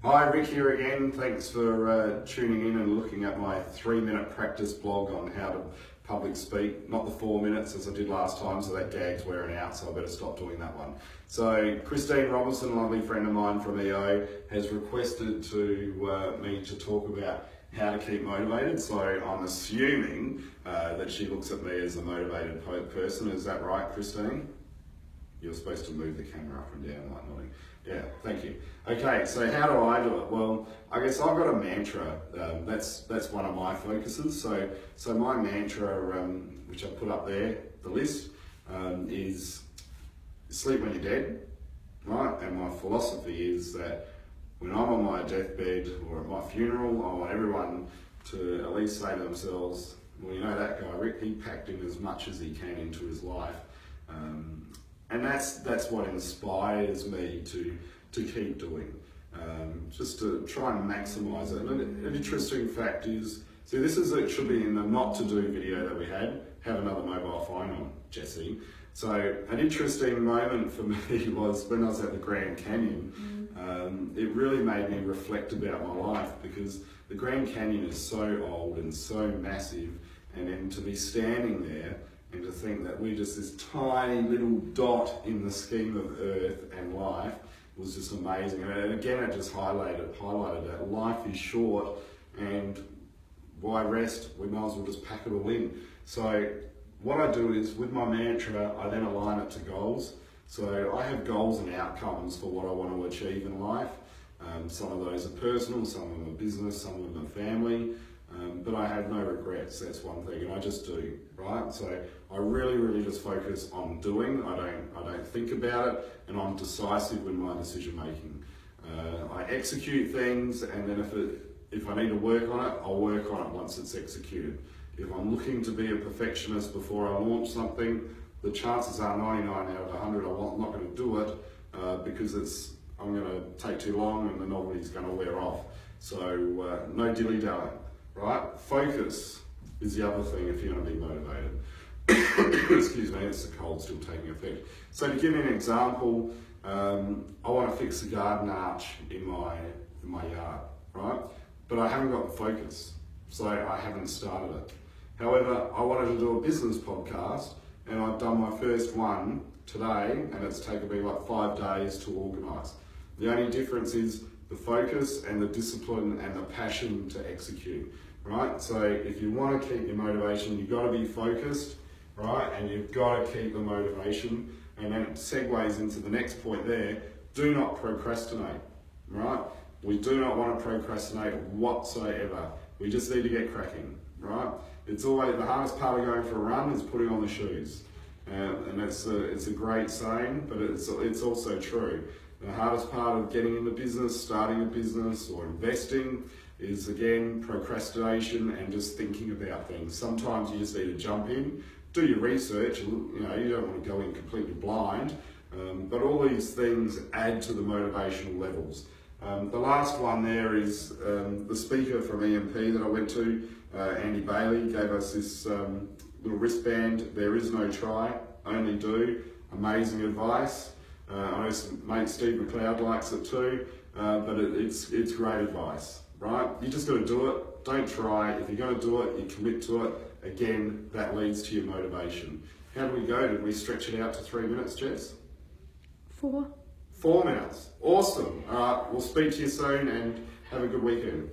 Hi, Rick here again. Thanks for tuning in and looking at my 3-minute practice blog on how to public speak. Not the 4 minutes as I did last time, so that gag's wearing out, so I better stop doing that one. So Christine Robinson, a lovely friend of mine from EO, has requested me to talk about how to keep motivated. So I'm assuming that she looks at me as a motivated person. Is that right, Christine? You're supposed to move the camera up and down like nodding. Yeah, thank you. Okay, so how do I do it? Well, I guess I've got a mantra. That's one of my focuses. So my mantra, which I put up there, the list, is sleep when you're dead, right? And my philosophy is that when I'm on my deathbed or at my funeral, I want everyone to at least say to themselves, well, you know that guy, Rick, he packed in as much as he can into his life. And that's what inspires me to keep doing, just to try and maximise it. And an interesting fact is, see, it should be in the not to do video that we had, have another mobile phone on, Jesse. So an interesting moment for me was when I was at the Grand Canyon. It really made me reflect about my life, because the Grand Canyon is so old and so massive, and then to be standing there and to think that we're just this tiny little dot in the scheme of Earth and life was just amazing. And again, it just highlighted that life is short, and why rest? We might as well just pack it all in. So what I do is, with my mantra, I then align it to goals. So I have goals and outcomes for what I want to achieve in life. Some of those are personal, some of them are business, some of them are family. But I have no regrets, that's one thing, and I just do, right? So I really just focus on doing. I don't think about it, and I'm decisive with my decision making. I execute things, and then if I need to work on it, I'll work on it once it's executed. If I'm looking to be a perfectionist before I launch something, the chances are 99 out of 100 I'm not going to do it because I'm going to take too long and the novelty's going to wear off. So no dilly-dallying. Right? Focus is the other thing if you're going to be motivated. Excuse me, it's the cold still taking effect. So to give you an example, I want to fix the garden arch in my yard, right? But I haven't got the focus, so I haven't started it. However, I wanted to do a business podcast, and I've done my first one today, and it's taken me like 5 days to organise. The only difference is the focus and the discipline and the passion to execute, right? So if you want to keep your motivation, you've got to be focused, right? And you've got to keep the motivation. And then it segues into the next point there. Do not procrastinate, right? We do not want to procrastinate whatsoever. We just need to get cracking, right? It's always the hardest part of going for a run is putting on the shoes. And it's a great saying, but it's also true. The hardest part of getting into business, starting a business or investing is, again, procrastination and just thinking about things. Sometimes you just need to jump in, do your research. You don't want to go in completely blind, but all these things add to the motivational levels. The last one there is the speaker from EMP that I went to, Andy Bailey, gave us this little wristband. There is no try, only do. Amazing advice. I know mate Steve McLeod likes it too, but it's great advice, right? You just got to do it. Don't try. If you're going to do it, you commit to it. Again, that leads to your motivation. How do we go? Did we stretch it out to 3 minutes, Jess? 4. 4 minutes. Awesome. All right, we'll speak to you soon and have a good weekend.